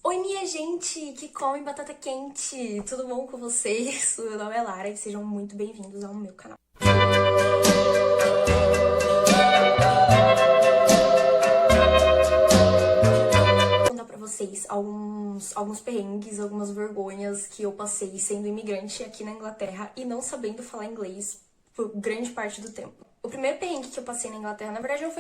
Oi, minha gente que come batata quente! Tudo bom com vocês? Meu nome é Lara e sejam muito bem-vindos ao meu canal. Vou contar pra vocês alguns perrengues, algumas vergonhas que eu passei sendo imigrante aqui na Inglaterra e não sabendo falar inglês por grande parte do tempo. O primeiro perrengue que eu passei na Inglaterra, na verdade, não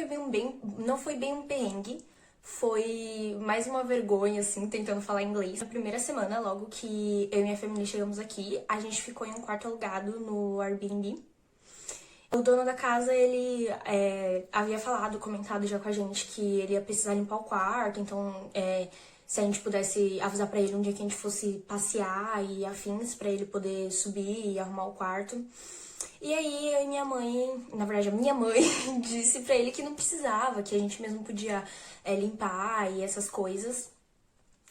foi bem um perrengue, foi mais uma vergonha, assim, tentando falar inglês. Na primeira semana, logo que eu e minha família chegamos aqui, a gente ficou em um quarto alugado no Airbnb. O dono da casa, ele havia comentado já com a gente que ele ia precisar limpar o quarto, então se a gente pudesse avisar pra ele um dia que a gente fosse passear e afins, pra ele poder subir e arrumar o quarto. E aí eu e minha mãe, na verdade a minha mãe, disse pra ele que não precisava, que a gente mesmo podia limpar e essas coisas.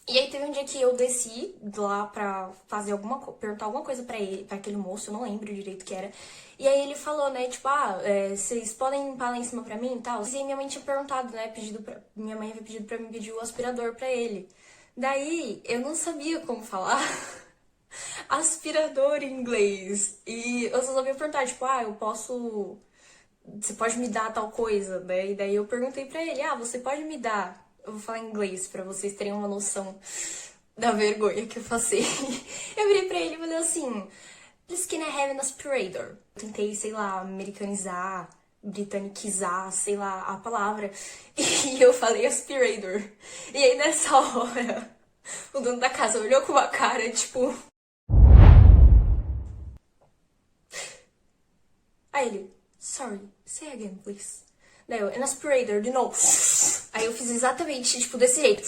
E aí teve um dia que eu desci lá pra fazer perguntar alguma coisa pra ele, pra aquele moço, eu não lembro direito o que era. E aí ele falou, né, tipo, vocês podem limpar lá em cima pra mim e tal? E aí minha mãe tinha perguntado, né, minha mãe havia pedido pra mim pedir o aspirador pra ele. Daí eu não sabia como falar aspirador em inglês. E eu só sabia perguntar, tipo, eu posso... Você pode me dar tal coisa, né? E daí eu perguntei pra ele, você pode me dar... Eu vou falar em inglês pra vocês terem uma noção da vergonha que eu passei. Eu virei pra ele e falei assim, Please can I have an aspirator? Eu tentei, sei lá, americanizar, britanicizar, sei lá, a palavra. E eu falei aspirator. E aí nessa hora, o dono da casa olhou com uma cara, tipo... Aí ele, sorry, say again, please. Daí eu, an aspirator, de novo. Aí eu fiz exatamente, tipo, desse jeito.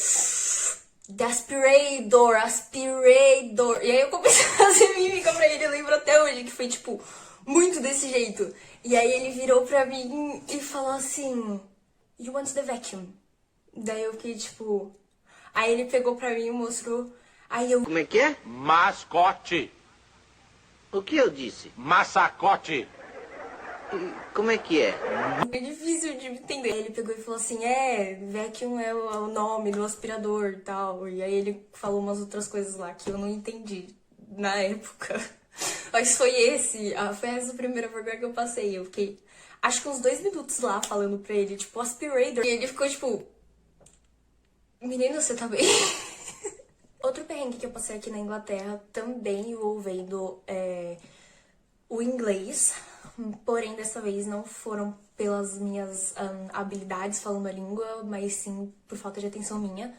The aspirator, aspirator. E aí eu comecei a fazer mímica pra ele, eu lembro até hoje, que foi, tipo, muito desse jeito. E aí ele virou pra mim e falou assim, you want the vacuum? Daí eu fiquei, tipo... Aí ele pegou pra mim e mostrou. Aí eu... Como é que é? Mascote. O que eu disse? Massacote. Como é que é? É difícil de entender. Ele pegou e falou assim, vacuum é o nome do aspirador e tal. E aí ele falou umas outras coisas lá que eu não entendi na época. Mas foi essa a primeira vergonha que eu passei. Eu fiquei, acho que uns 2 minutos lá falando pra ele, tipo, aspirator. E ele ficou tipo, menino, você tá bem? Outro perrengue que eu passei aqui na Inglaterra, também envolvendo o inglês, porém dessa vez não foram pelas minhas habilidades falando a língua, mas sim por falta de atenção minha.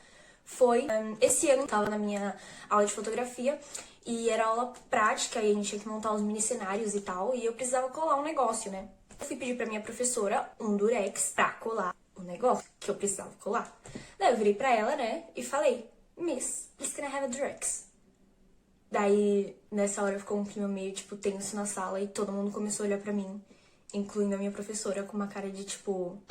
Foi, esse ano eu tava na minha aula de fotografia e era aula prática e a gente tinha que montar uns mini cenários e tal, e eu precisava colar um negócio, né? Eu fui pedir pra minha professora um durex pra colar o negócio que eu precisava colar. Daí eu virei pra ela, né, e falei, Miss, please can I have a durex? Daí, nessa hora, ficou um clima meio, tipo, tenso na sala e todo mundo começou a olhar pra mim, incluindo a minha professora, com uma cara de, tipo...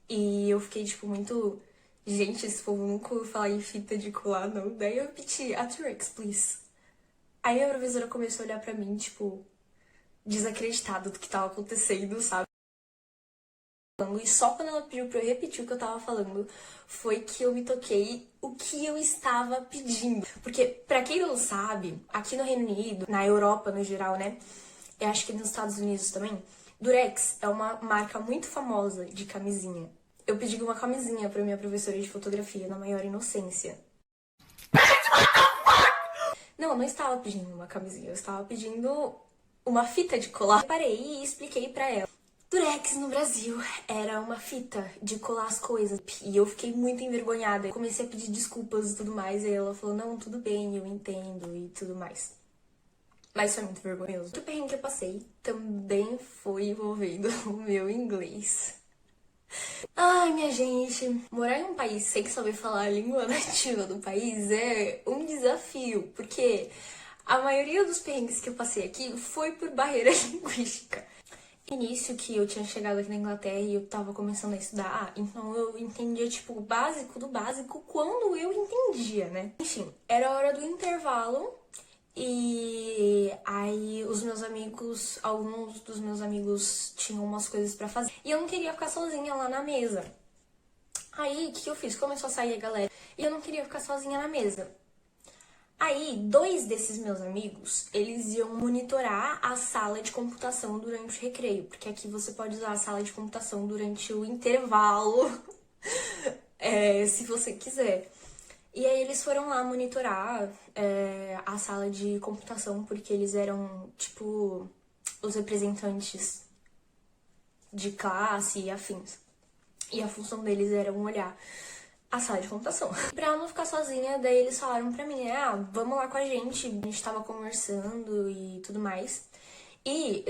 E eu fiquei, tipo, muito... Gente, esse povo nunca ouviu falar em fita de colar, não. Daí eu repeti, a T-Rex, please. Aí minha professora começou a olhar pra mim, tipo, desacreditada do que tava acontecendo, sabe? E só quando ela pediu pra eu repetir o que eu tava falando, foi que eu me toquei o que eu estava pedindo. Porque, pra quem não sabe, aqui no Reino Unido, na Europa no geral, né, eu acho que nos Estados Unidos também, Durex é uma marca muito famosa de camisinha. Eu pedi uma camisinha pra minha professora de fotografia, na maior inocência. Não, eu não estava pedindo uma camisinha, eu estava pedindo uma fita de colar. Eu parei e expliquei pra ela. Durex no Brasil era uma fita de colar as coisas e eu fiquei muito envergonhada. Eu comecei a pedir desculpas e tudo mais, e ela falou, não, tudo bem, eu entendo e tudo mais. Mas foi muito vergonhoso. Outro perrengue que eu passei também foi envolvendo o meu inglês. Ai, minha gente, morar em um país sem saber falar a língua nativa do país é um desafio, porque a maioria dos perrengues que eu passei aqui foi por barreira linguística. Início que eu tinha chegado aqui na Inglaterra e eu tava começando a estudar, então eu entendia, tipo, o básico do básico quando eu entendia, né? Enfim, era a hora do intervalo e aí alguns dos meus amigos tinham umas coisas pra fazer e eu não queria ficar sozinha lá na mesa. Aí, o que eu fiz? Começou a sair a galera e eu não queria ficar sozinha na mesa. Aí, 2 desses meus amigos, eles iam monitorar a sala de computação durante o recreio, porque aqui você pode usar a sala de computação durante o intervalo, se você quiser. E aí eles foram lá monitorar a sala de computação, porque eles eram, tipo, os representantes de classe e afins. E a função deles era olhar a sala de computação. Pra ela não ficar sozinha, daí eles falaram pra mim, vamos lá com a gente tava conversando e tudo mais. E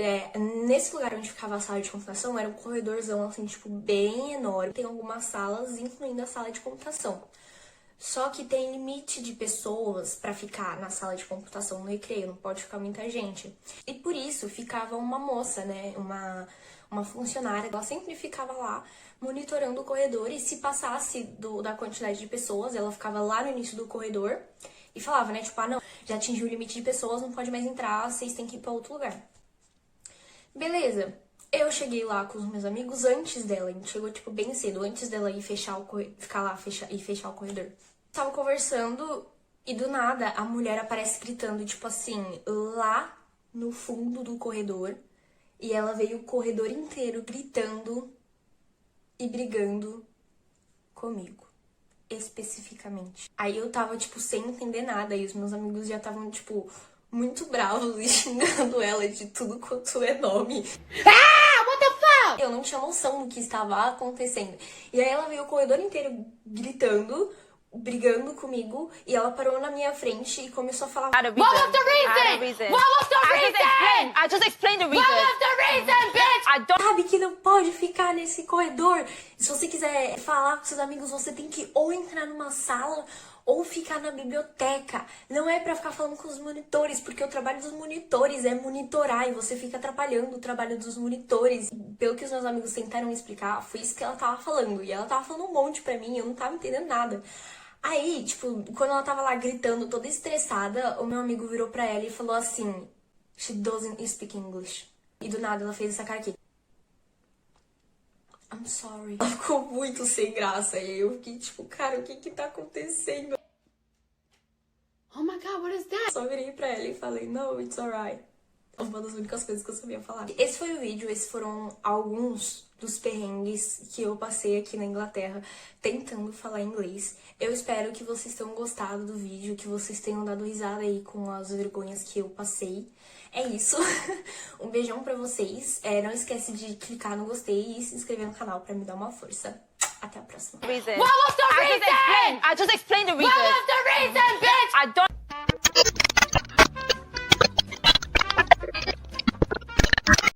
nesse lugar onde ficava a sala de computação, era um corredorzão, assim, tipo, bem enorme. Tem algumas salas, incluindo a sala de computação. Só que tem limite de pessoas pra ficar na sala de computação no recreio, não pode ficar muita gente. E por isso ficava uma moça, né, uma funcionária, ela sempre ficava lá monitorando o corredor e se passasse da quantidade de pessoas, ela ficava lá no início do corredor e falava, né, tipo, não, já atingiu o limite de pessoas, não pode mais entrar, vocês têm que ir pra outro lugar. Beleza. Eu cheguei lá com os meus amigos antes dela, a gente chegou, tipo, bem cedo, antes dela ir ficar lá e fechar o corredor. Tava conversando e do nada a mulher aparece gritando, tipo assim, lá no fundo do corredor. E ela veio o corredor inteiro gritando e brigando comigo, especificamente. Aí eu tava, tipo, sem entender nada e os meus amigos já estavam, tipo, muito bravos e xingando ela de tudo quanto é nome. What the fuck? Eu não tinha noção do que estava acontecendo. E aí ela veio o corredor inteiro gritando, brigando comigo, e ela parou na minha frente e começou a falar... What was the reason? What was the reason? I just explained the reason. What was the reason, bitch? I don't... Sabe que não pode ficar nesse corredor. Se você quiser falar com seus amigos, você tem que ou entrar numa sala ou ficar na biblioteca. Não é pra ficar falando com os monitores, porque o trabalho dos monitores é monitorar e você fica atrapalhando o trabalho dos monitores. Pelo que os meus amigos tentaram explicar, foi isso que ela tava falando. E ela tava falando um monte pra mim, eu não tava entendendo nada. Aí, tipo, quando ela tava lá gritando, toda estressada, o meu amigo virou pra ela e falou assim, she doesn't speak English. E do nada ela fez essa cara aqui. I'm sorry. Ela ficou muito sem graça. E aí eu fiquei tipo, cara, o que tá acontecendo? Oh my God, what is that? Só virei pra ela e falei, no, it's alright. Uma das únicas coisas que eu sabia falar. Esse foi o vídeo, esses foram alguns dos perrengues que eu passei aqui na Inglaterra tentando falar inglês. Eu espero que vocês tenham gostado do vídeo, que vocês tenham dado risada aí com as vergonhas que eu passei. É isso. Um beijão pra vocês. Não esquece de clicar no gostei e se inscrever no canal pra me dar uma força. Até a próxima. What was the reason? I just explained the reason. What was the reason, bitch? I don't...